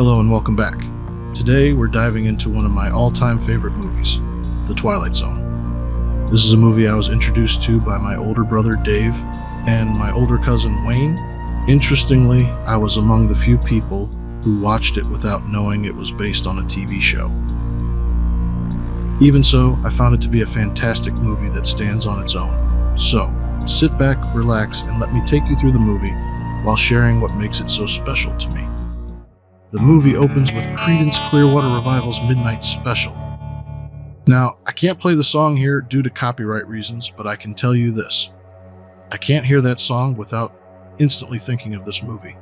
Hello and welcome back. Today we're diving into one of my all-time favorite movies, The Twilight Zone. This is a movie I was introduced to by my older brother Dave and my older cousin Wayne. Interestingly, I was among the few people who watched it without knowing it was based on a TV show. Even so, I found it to be a fantastic movie that stands on its own. So, sit back, relax, and let me take you through the movie while sharing what makes it so special to me. The movie opens with Creedence Clearwater Revival's Midnight Special. Now, I can't play the song here due to copyright reasons, but I can tell you this. I can't hear that song without instantly thinking of this movie.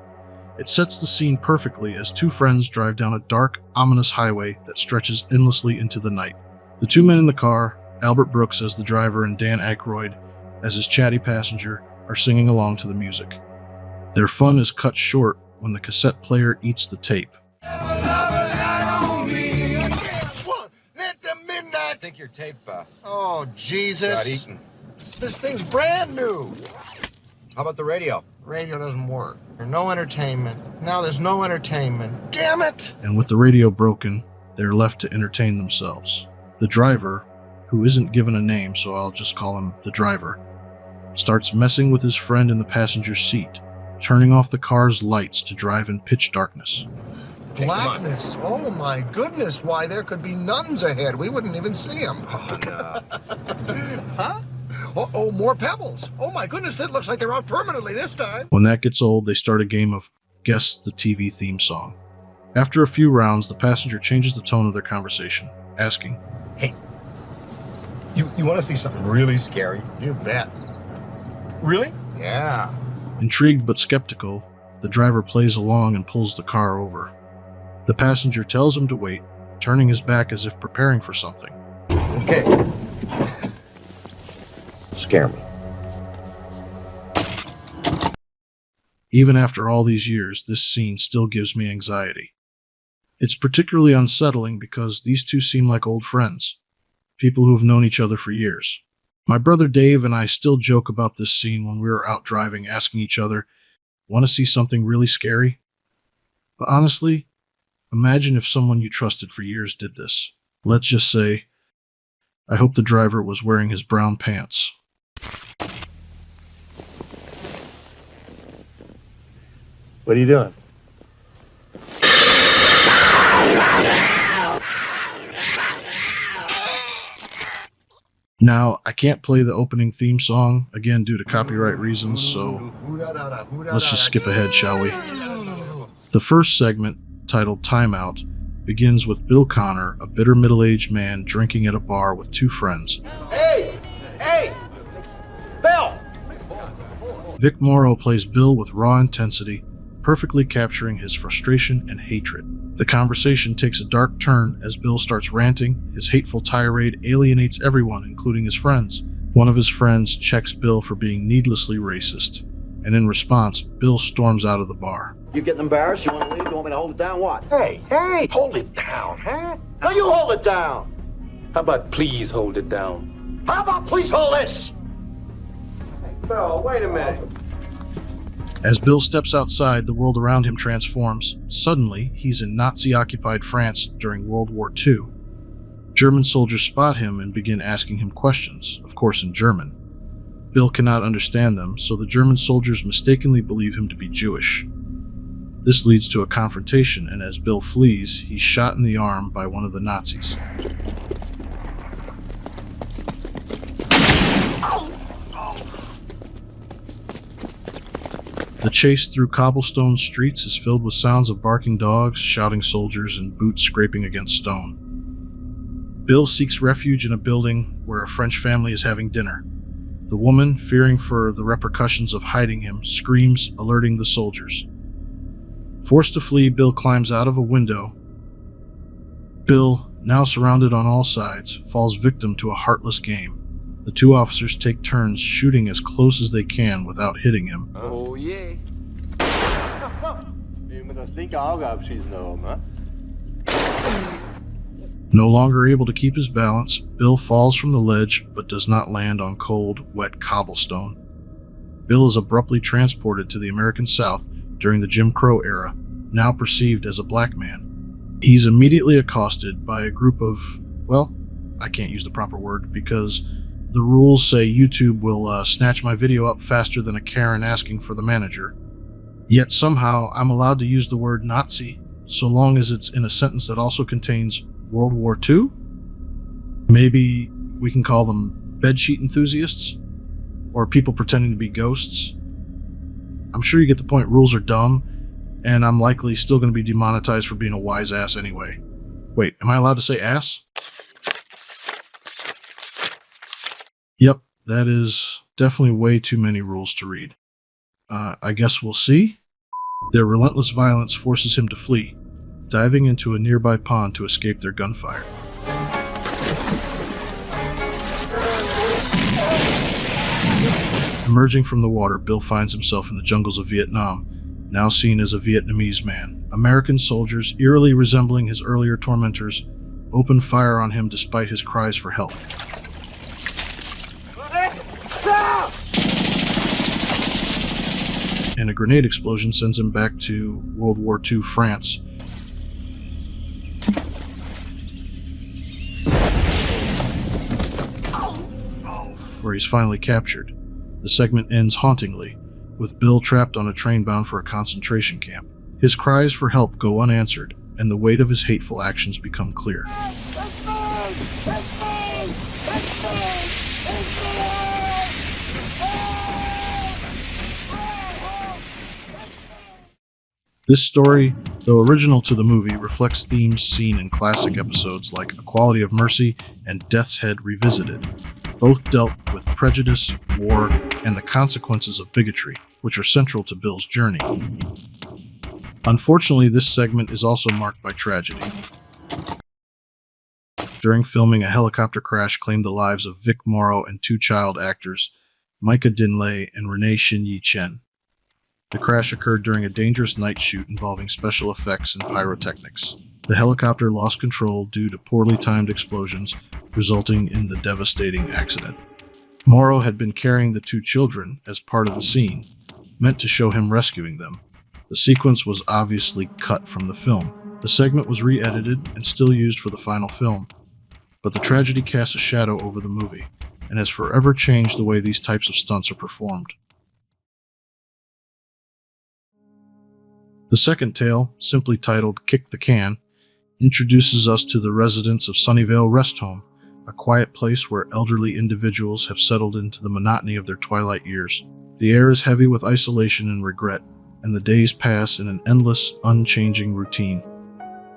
It sets the scene perfectly as two friends drive down a dark, ominous highway that stretches endlessly into the night. The two men in the car, Albert Brooks as the driver and Dan Aykroyd as his chatty passenger, are singing along to the music. Their fun is cut short when the cassette player eats the tape. I think your tape, Oh, Jesus. got eaten. This thing's brand new. How about the radio? Radio doesn't work. There's no entertainment. Now there's no entertainment. Damn it! And with the radio broken, they're left to entertain themselves. The driver, who isn't given a name, so I'll just call him the driver, starts messing with his friend in the passenger seat, turning off the car's lights to drive in pitch darkness. Blackness. Oh, my goodness. Why, there could be nuns ahead. We wouldn't even see them. Oh, no. Huh? Oh, more pebbles. Oh, my goodness. It looks like they're out permanently this time. When that gets old, they start a game of Guess the TV theme song. After a few rounds, the passenger changes the tone of their conversation, asking, Hey, you want to see something really scary? You bet. Really? Yeah. Intrigued but skeptical, the driver plays along and pulls the car over. The passenger tells him to wait, turning his back as if preparing for something. Okay. Scare me. Even after all these years, this scene still gives me anxiety. It's particularly unsettling because these two seem like old friends, people who have known each other for years. My brother Dave and I still joke about this scene when we were out driving, asking each other, "Want to see something really scary?" But honestly, imagine if someone you trusted for years did this. Let's just say, I hope the driver was wearing his brown pants. What are you doing? Now, I can't play the opening theme song, again due to copyright reasons, so let's just skip ahead, shall we? The first segment, titled Timeout, begins with Bill Connor, a bitter middle-aged man drinking at a bar with two friends. Hey! Bill! Vic Morrow plays Bill with raw intensity, perfectly capturing his frustration and hatred. The conversation takes a dark turn as Bill starts ranting. His hateful tirade alienates everyone, including his friends. One of his friends checks Bill for being needlessly racist, and in response, Bill storms out of the bar. You getting embarrassed? You want to leave? You want me to hold it down? What? Hey! Hold it down, huh? No, you hold it down. How about please hold it down? How about please hold this? Bill, wait a minute. As Bill steps outside, the world around him transforms. Suddenly, he's in Nazi-occupied France during World War II. German soldiers spot him and begin asking him questions, of course in German. Bill cannot understand them, so the German soldiers mistakenly believe him to be Jewish. This leads to a confrontation, and as Bill flees, he's shot in the arm by one of the Nazis. The chase through cobblestone streets is filled with sounds of barking dogs, shouting soldiers, and boots scraping against stone. Bill seeks refuge in a building where a French family is having dinner. The woman, fearing for the repercussions of hiding him, screams, alerting the soldiers. Forced to flee, Bill climbs out of a window. Bill, now surrounded on all sides, falls victim to a heartless game. The two officers take turns shooting as close as they can without hitting him. Oh yeah. No longer able to keep his balance, Bill falls from the ledge but does not land on cold, wet cobblestone. Bill is abruptly transported to the American South during the Jim Crow era. now perceived as a black man. He's immediately accosted by a group of, well, I can't use the proper word because the rules say YouTube will snatch my video up faster than a Karen asking for the manager. Yet somehow I'm allowed to use the word Nazi so long as it's in a sentence that also contains World War II? Maybe we can call them bedsheet enthusiasts? Or people pretending to be ghosts? I'm sure you get the point. Rules are dumb, and I'm likely still going to be demonetized for being a wise ass anyway. Wait, am I allowed to say ass? Yep, that is definitely way too many rules to read. I guess we'll see. Their relentless violence forces him to flee, diving into a nearby pond to escape their gunfire. Emerging from the water, Bill finds himself in the jungles of Vietnam, now seen as a Vietnamese man. American soldiers, eerily resembling his earlier tormentors, open fire on him despite his cries for help. And a grenade explosion sends him back to World War II France. Where he's finally captured. The segment ends hauntingly, with Bill trapped on a train bound for a concentration camp. His cries for help go unanswered, and the weight of his hateful actions become clear. This story, though original to the movie, reflects themes seen in classic episodes like Equality of Mercy and Death's Head Revisited. Both dealt with prejudice, war, and the consequences of bigotry, which are central to Bill's journey. Unfortunately, this segment is also marked by tragedy. During filming, a helicopter crash claimed the lives of Vic Morrow and two child actors, Micah Dinley and Renee Shin-Yi Chen. The crash occurred during a dangerous night shoot involving special effects and pyrotechnics. The helicopter lost control due to poorly timed explosions, resulting in the devastating accident. Morrow had been carrying the two children as part of the scene, meant to show him rescuing them. The sequence was obviously cut from the film. The segment was re-edited and still used for the final film, but the tragedy casts a shadow over the movie and has forever changed the way these types of stunts are performed. The second tale, simply titled Kick the Can, introduces us to the residents of Sunnyvale Rest Home, a quiet place where elderly individuals have settled into the monotony of their twilight years. The air is heavy with isolation and regret, and the days pass in an endless, unchanging routine.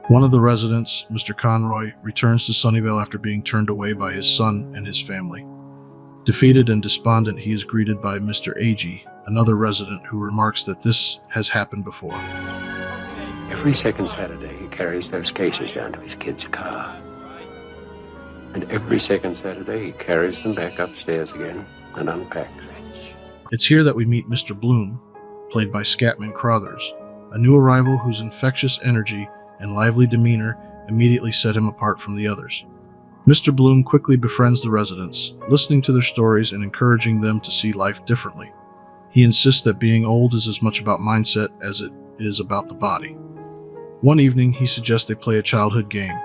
One of the residents, Mr. Conroy, returns to Sunnyvale after being turned away by his son and his family. Defeated and despondent, he is greeted by Mr. Agee, another resident who remarks that this has happened before. Every second Saturday, he carries those cases down to his kid's car. And every second Saturday, he carries them back upstairs again and unpacks. It's here that we meet Mr. Bloom, played by Scatman Crothers, a new arrival whose infectious energy and lively demeanor immediately set him apart from the others. Mr. Bloom quickly befriends the residents, listening to their stories and encouraging them to see life differently. He insists that being old is as much about mindset as it is about the body. One evening, he suggests they play a childhood game,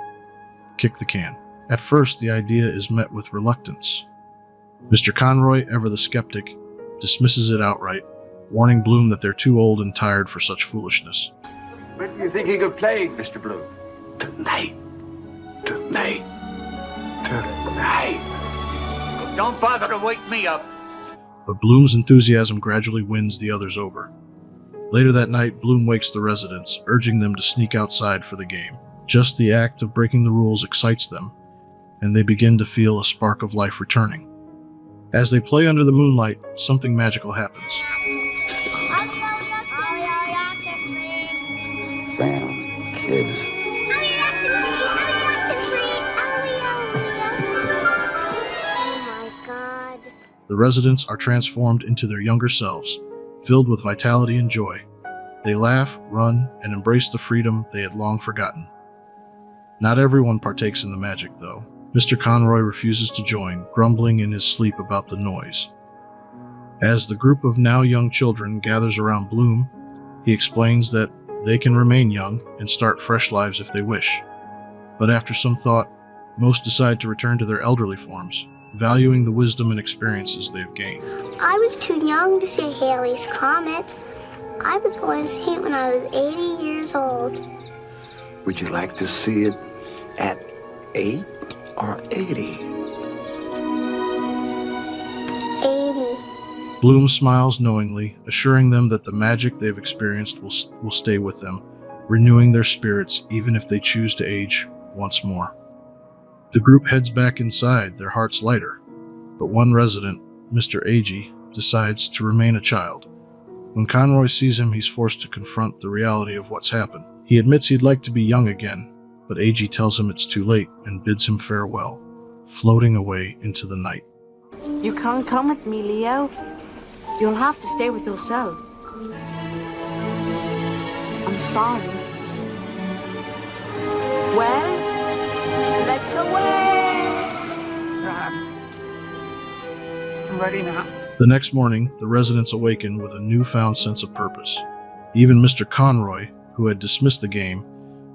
Kick the Can. At first, the idea is met with reluctance. Mr. Conroy, ever the skeptic, dismisses it outright, warning Bloom that they're too old and tired for such foolishness. When do you think he could play, Mr. Bloom? Tonight. Tonight. Tonight. Don't bother to wake me up. But Bloom's enthusiasm gradually wins the others over. Later that night, Bloom wakes the residents, urging them to sneak outside for the game. Just the act of breaking the rules excites them, and they begin to feel a spark of life returning. As they play under the moonlight, something magical happens. Sam, kids. The residents are transformed into their younger selves, filled with vitality and joy. They laugh, run, and embrace the freedom they had long forgotten. Not everyone partakes in the magic, though. Mr. Conroy refuses to join, grumbling in his sleep about the noise. As the group of now young children gathers around Bloom, he explains that they can remain young and start fresh lives if they wish. But after some thought, most decide to return to their elderly forms, valuing the wisdom and experiences they have gained. I was too young to see Halley's Comet. I was going to see it when I was 80 years old. Would you like to see it at 8 or 80? 80. Bloom smiles knowingly, assuring them that the magic they've experienced will stay with them, renewing their spirits even if they choose to age once more. The group heads back inside, their hearts lighter, but one resident, Mr. Agee, decides to remain a child. When Conroy sees him, he's forced to confront the reality of what's happened. He admits he'd like to be young again, but Agee tells him it's too late and bids him farewell, floating away into the night. You can't come with me, Leo. You'll have to stay with yourself. I'm sorry. Well, let's away! I'm ready now. The next morning, the residents awaken with a newfound sense of purpose. Even Mr. Conroy, who had dismissed the game,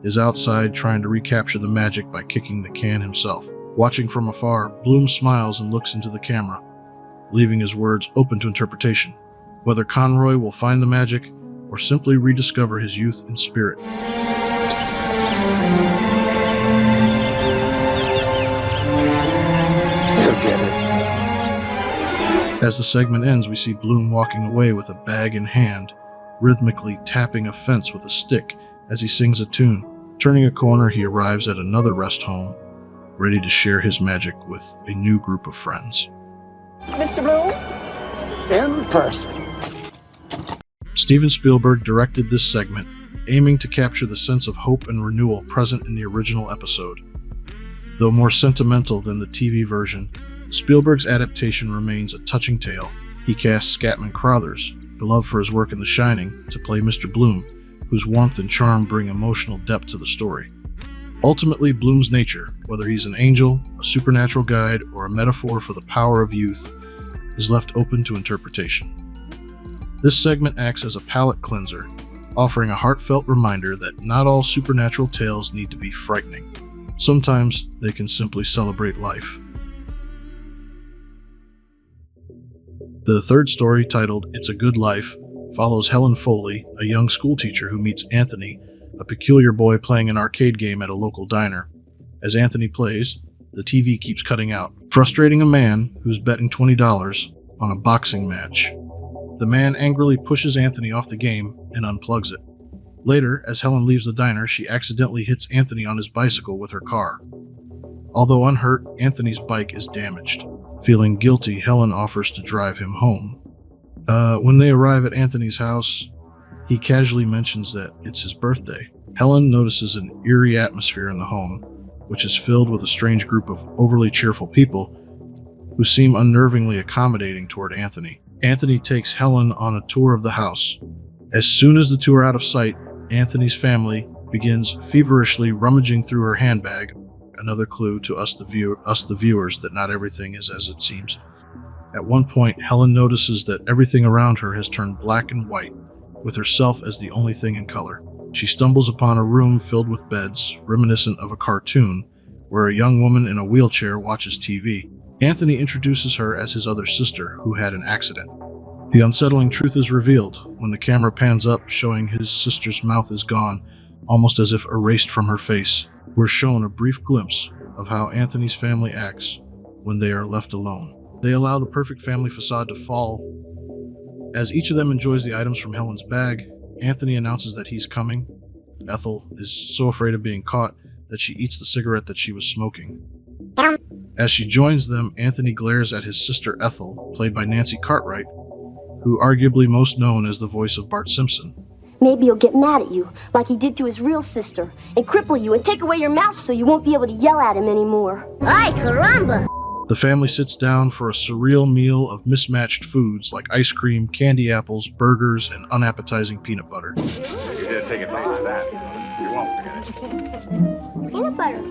is outside trying to recapture the magic by kicking the can himself. Watching from afar, Bloom smiles and looks into the camera, leaving his words open to interpretation, whether Conroy will find the magic or simply rediscover his youth and spirit. As the segment ends, we see Bloom walking away with a bag in hand, rhythmically tapping a fence with a stick as he sings a tune. Turning a corner, he arrives at another rest home, ready to share his magic with a new group of friends. Mr. Bloom? In person. Steven Spielberg directed this segment, aiming to capture the sense of hope and renewal present in the original episode. Though more sentimental than the TV version, Spielberg's adaptation remains a touching tale. He cast Scatman Crothers, beloved for his work in The Shining, to play Mr. Bloom, whose warmth and charm bring emotional depth to the story. Ultimately, Bloom's nature, whether he's an angel, a supernatural guide, or a metaphor for the power of youth, is left open to interpretation. This segment acts as a palate cleanser, offering a heartfelt reminder that not all supernatural tales need to be frightening. Sometimes they can simply celebrate life. The third story, titled It's a Good Life, follows Helen Foley, a young schoolteacher who meets Anthony, a peculiar boy playing an arcade game at a local diner. As Anthony plays, the TV keeps cutting out, frustrating a man who's betting $20 on a boxing match. The man angrily pushes Anthony off the game and unplugs it. Later, as Helen leaves the diner, she accidentally hits Anthony on his bicycle with her car. Although unhurt, Anthony's bike is damaged. Feeling guilty, Helen offers to drive him home. When they arrive at Anthony's house, he casually mentions that it's his birthday. Helen notices an eerie atmosphere in the home, which is filled with a strange group of overly cheerful people who seem unnervingly accommodating toward Anthony. Anthony takes Helen on a tour of the house. As soon as the two are out of sight, Anthony's family begins feverishly rummaging through her handbag, another clue to us the viewers that not everything is as it seems. At one point, Helen notices that everything around her has turned black and white, with herself as the only thing in color. She stumbles upon a room filled with beds, reminiscent of a cartoon, where a young woman in a wheelchair watches TV. Anthony introduces her as his other sister, who had an accident. The unsettling truth is revealed when the camera pans up, showing his sister's mouth is gone, almost as if erased from her face. We're shown a brief glimpse of how Anthony's family acts when they are left alone. They allow the perfect family facade to fall. As each of them enjoys the items from Helen's bag, Anthony announces that he's coming. Ethel is so afraid of being caught that she eats the cigarette that she was smoking. As she joins them, Anthony glares at his sister Ethel, played by Nancy Cartwright, who arguably most known as the voice of Bart Simpson. Maybe he'll get mad at you, like he did to his real sister, and cripple you and take away your mouth so you won't be able to yell at him anymore. Ay, caramba! The family sits down for a surreal meal of mismatched foods like ice cream, candy apples, burgers, and unappetizing peanut butter. You did take advantage of that. You won't forget it. Peanut butter.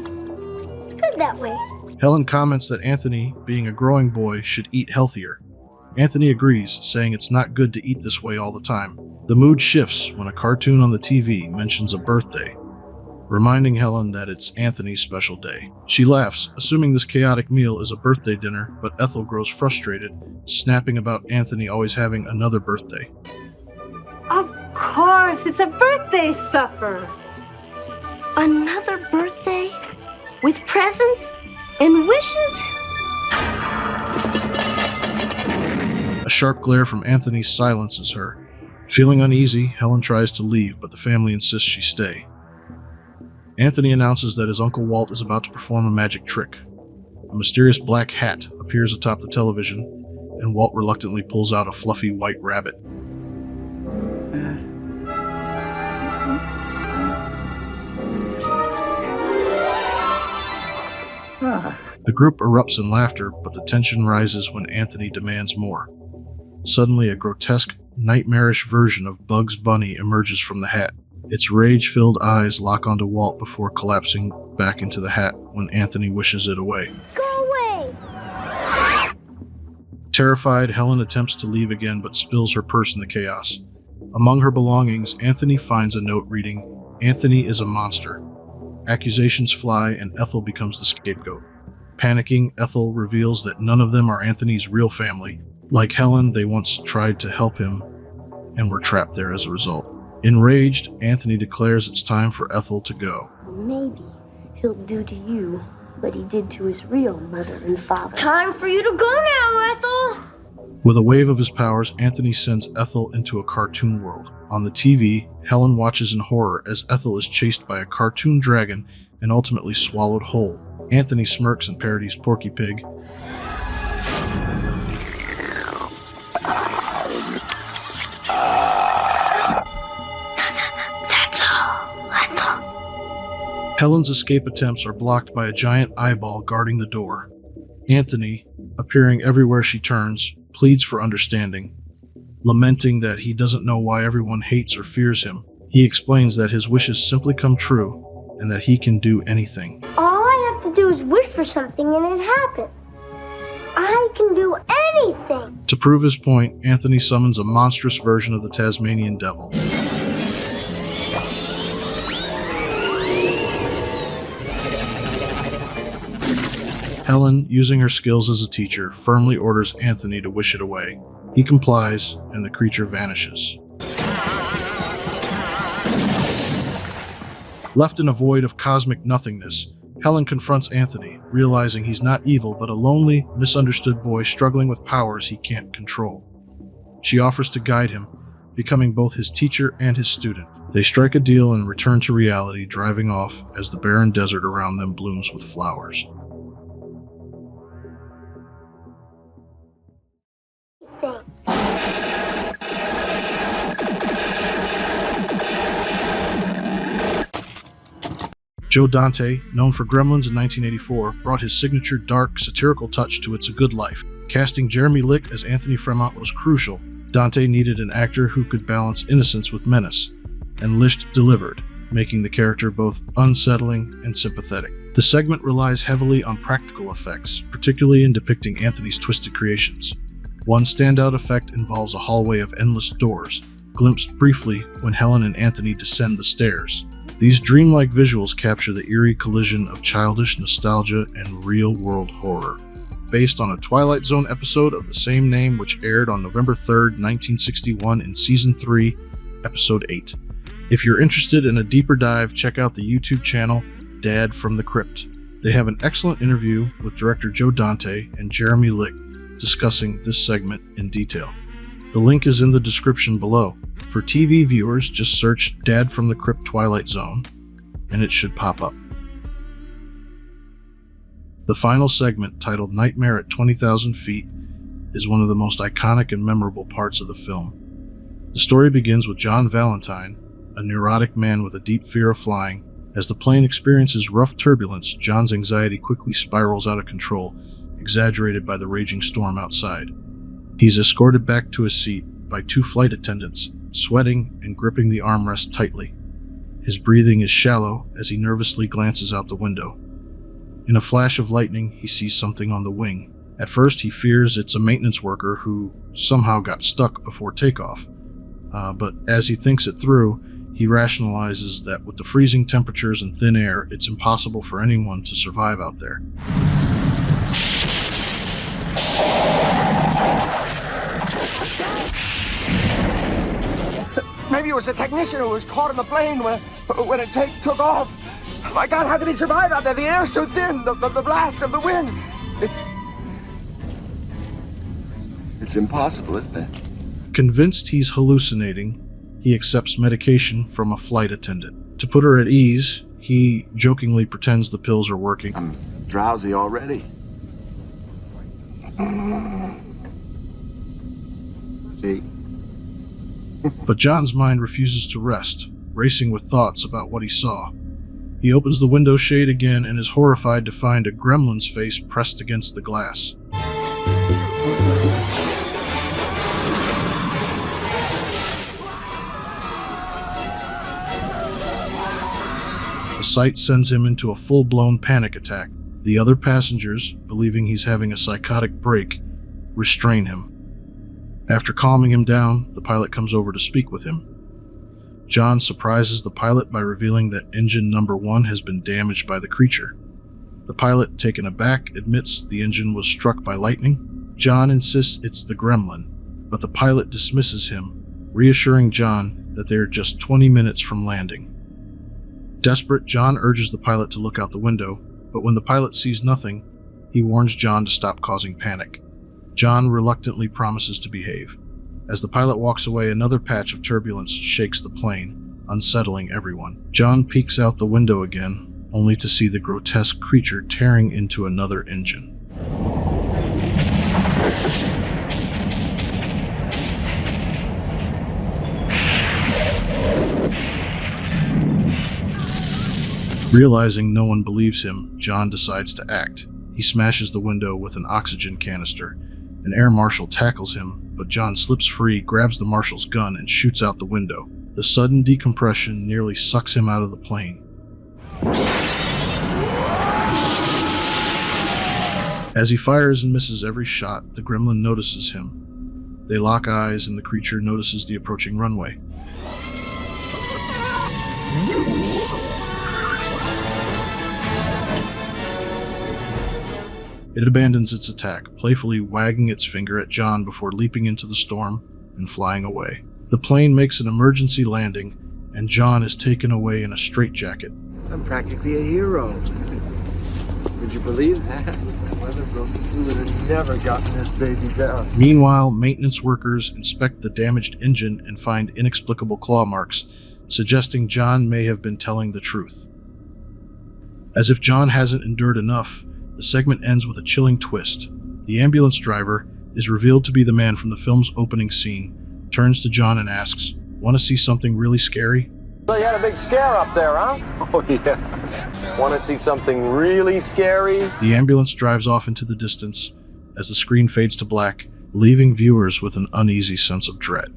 It's good that way. Helen comments that Anthony, being a growing boy, should eat healthier. Anthony agrees, saying it's not good to eat this way all the time. The mood shifts when a cartoon on the TV mentions a birthday, reminding Helen that it's Anthony's special day. She laughs, assuming this chaotic meal is a birthday dinner, but Ethel grows frustrated, snapping about Anthony always having another birthday. Of course, it's a birthday supper. Another birthday? With presents and wishes? A sharp glare from Anthony silences her. Feeling uneasy, Helen tries to leave, but the family insists she stay. Anthony announces that his Uncle Walt is about to perform a magic trick. A mysterious black hat appears atop the television, and Walt reluctantly pulls out a fluffy white rabbit. The group erupts in laughter, but the tension rises when Anthony demands more. Suddenly, a grotesque, nightmarish version of Bugs Bunny emerges from the hat. Its rage-filled eyes lock onto Walt before collapsing back into the hat when Anthony wishes it away. Go away! Terrified, Helen attempts to leave again but spills her purse in the chaos. Among her belongings, Anthony finds a note reading, "Anthony is a monster." Accusations fly and Ethel becomes the scapegoat. Panicking, Ethel reveals that none of them are Anthony's real family. Like Helen, they once tried to help him and were trapped there as a result. Enraged, Anthony declares it's time for Ethel to go. Maybe he'll do to you what he did to his real mother and father. Time for you to go now, Ethel! With a wave of his powers, Anthony sends Ethel into a cartoon world. On the TV, Helen watches in horror as Ethel is chased by a cartoon dragon and ultimately swallowed whole. Anthony smirks and parodies Porky Pig. That's all, Ethel. Helen's escape attempts are blocked by a giant eyeball guarding the door. Anthony, appearing everywhere she turns, pleads for understanding. Lamenting that he doesn't know why everyone hates or fears him, he explains that his wishes simply come true and that he can do anything. All I have to do is wish for something and it happens. I can do anything. To prove his point, Anthony summons a monstrous version of the Tasmanian devil. Helen, using her skills as a teacher, firmly orders Anthony to wish it away. He complies, and the creature vanishes. Left in a void of cosmic nothingness, Helen confronts Anthony, realizing he's not evil but a lonely, misunderstood boy struggling with powers he can't control. She offers to guide him, becoming both his teacher and his student. They strike a deal and return to reality, driving off as the barren desert around them blooms with flowers. Joe Dante, known for Gremlins in 1984, brought his signature dark, satirical touch to It's a Good Life. Casting Jeremy Lick as Anthony Fremont was crucial. Dante needed an actor who could balance innocence with menace, and Licht delivered, making the character both unsettling and sympathetic. The segment relies heavily on practical effects, particularly in depicting Anthony's twisted creations. One standout effect involves a hallway of endless doors, glimpsed briefly when Helen and Anthony descend the stairs. These dreamlike visuals capture the eerie collision of childish nostalgia and real-world horror. Based on a Twilight Zone episode of the same name which aired on November 3rd, 1961 in Season 3, Episode 8. If you're interested in a deeper dive, check out the YouTube channel Dad from the Crypt. They have an excellent interview with director Joe Dante and Jeremy Lick discussing this segment in detail. The link is in the description below. For TV viewers, just search Dad from the Crypt Twilight Zone, and it should pop up. The final segment, titled Nightmare at 20,000 Feet, is one of the most iconic and memorable parts of the film. The story begins with John Valentine, a neurotic man with a deep fear of flying. As the plane experiences rough turbulence, John's anxiety quickly spirals out of control, exaggerated by the raging storm outside. He's escorted back to his seat by two flight attendants, sweating and gripping the armrest tightly. His breathing is shallow as he nervously glances out the window. In a flash of lightning, he sees something on the wing. At first, he fears it's a maintenance worker who somehow got stuck before takeoff. but as he thinks it through, he rationalizes that with the freezing temperatures and thin air, it's impossible for anyone to survive out there. Maybe it was a technician who was caught in the plane when it took off. My God, how could he survive out there? The air's too thin, the blast of the wind. It's impossible, isn't it? Convinced he's hallucinating, he accepts medication from a flight attendant. To put her at ease, he jokingly pretends the pills are working. I'm drowsy already. See? But John's mind refuses to rest, racing with thoughts about what he saw. He opens the window shade again and is horrified to find a gremlin's face pressed against the glass. The sight sends him into a full-blown panic attack. The other passengers, believing he's having a psychotic break, restrain him. After calming him down, the pilot comes over to speak with him. John surprises the pilot by revealing that engine number 1 has been damaged by the creature. The pilot, taken aback, admits the engine was struck by lightning. John insists it's the gremlin, but the pilot dismisses him, reassuring John that they are just 20 minutes from landing. Desperate, John urges the pilot to look out the window, but when the pilot sees nothing, he warns John to stop causing panic. John reluctantly promises to behave. As the pilot walks away, another patch of turbulence shakes the plane, unsettling everyone. John peeks out the window again, only to see the grotesque creature tearing into another engine. Realizing no one believes him, John decides to act. He smashes the window with an oxygen canister. An air marshal tackles him, but John slips free, grabs the marshal's gun, and shoots out the window. The sudden decompression nearly sucks him out of the plane. As he fires and misses every shot, the gremlin notices him. They lock eyes, and the creature notices the approaching runway. It abandons its attack, playfully wagging its finger at John before leaping into the storm and flying away. The plane makes an emergency landing, and John is taken away in a straitjacket. I'm practically a hero. Would you believe that? If it wasn't broken, we would have never gotten this baby down. Meanwhile, maintenance workers inspect the damaged engine and find inexplicable claw marks, suggesting John may have been telling the truth. As if John hasn't endured enough, the segment ends with a chilling twist. The ambulance driver is revealed to be the man from the film's opening scene, turns to John and asks, "Want to see something really scary?" So you had a big scare up there, huh? Oh, yeah. Want to see something really scary? The ambulance drives off into the distance as the screen fades to black, leaving viewers with an uneasy sense of dread.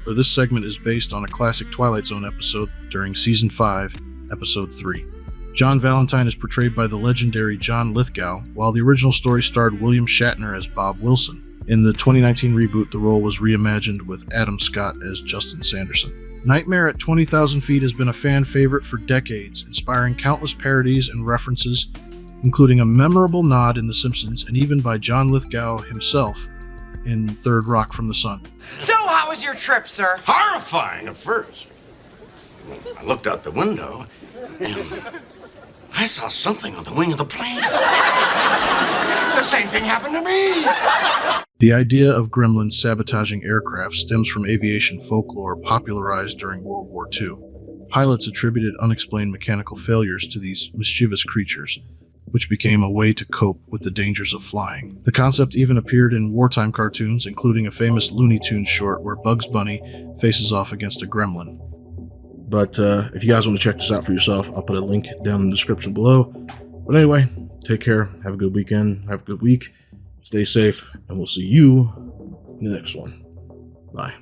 This segment is based on a classic Twilight Zone episode during Season 5, Episode 3. John Valentine is portrayed by the legendary John Lithgow, while the original story starred William Shatner as Bob Wilson. In the 2019 reboot, the role was reimagined with Adam Scott as Justin Sanderson. Nightmare at 20,000 Feet has been a fan favorite for decades, inspiring countless parodies and references, including a memorable nod in The Simpsons and even by John Lithgow himself in Third Rock from the Sun. So how was your trip, sir? Horrifying at first. I looked out the window and I saw something on the wing of the plane. The same thing happened to me. The idea of gremlins sabotaging aircraft stems from aviation folklore popularized during World War II. Pilots attributed unexplained mechanical failures to these mischievous creatures, which became a way to cope with the dangers of flying. The concept even appeared in wartime cartoons, including a famous Looney Tunes short where Bugs Bunny faces off against a gremlin. But if you guys want to check this out for yourself, I'll put a link down in the description below. But anyway, take care, have a good weekend, have a good week, stay safe, and we'll see you in the next one. Bye.